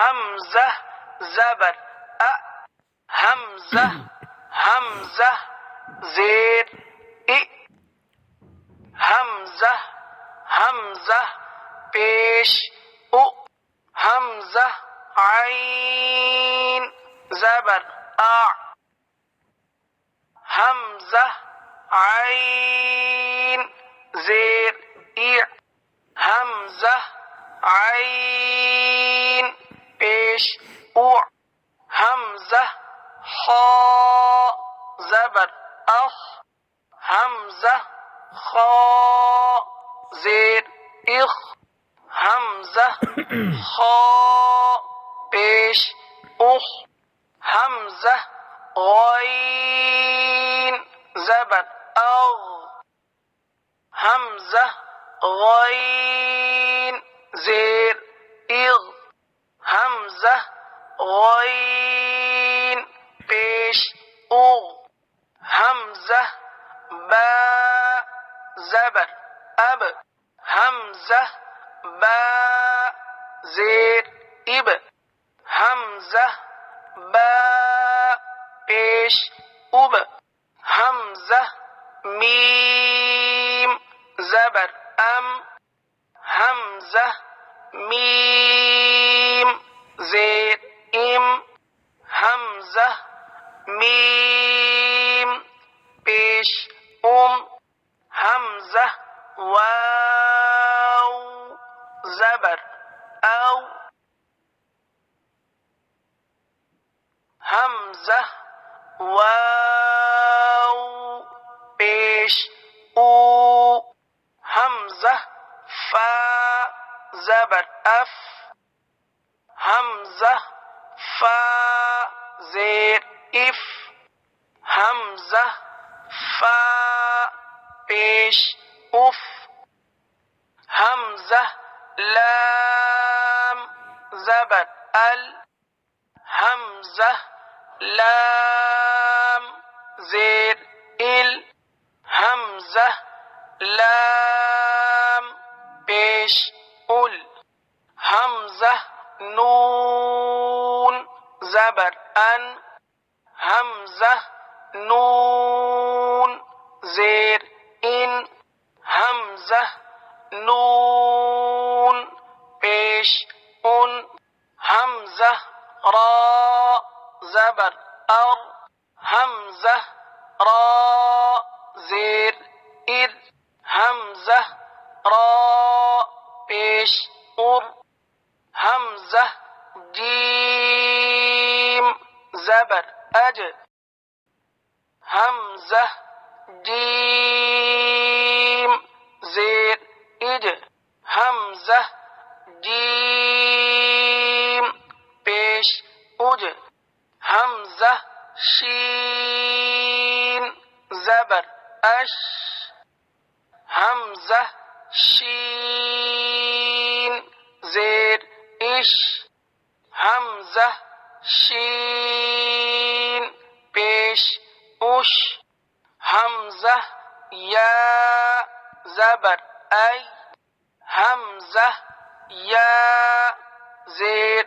حمزہ زبر حمزہ حمزہ زیر حمزہ حمزہ پیش حمزہ عین زبر حمزہ عین زیر حمزہ عین پیش حمزہ خا زبر حمزہ خا زیر حمزہ خا پیش حمزہ غین زبر حمزہ غین زیر حمزہ غین پیش حمزہ با زبر حمزہ با زیر حمزہ با پیش حمزہ میم زبر حمزہ میم زیر حمزہ میم پیش حمزہ واو زبر حمزہ واو پیش حمزہ فا زبر حمزہ فا زیر حمزہ فا پیش حمزہ لام زبر حمزہ لام زیر حمزہ لام پیش حمزہ نون زبر حمزہ نون زیر حمزہ نون پیش حمزہ را زبر حمزہ را زیر حمزہ را پیش حمزہ جیم زبر حمزہ جیم زیر حمزہ جیم پیش حمزہ شین زبر حمزہ شین زیر حمزہ شین پیش حمزہ یا زبر حمزہ یا زیر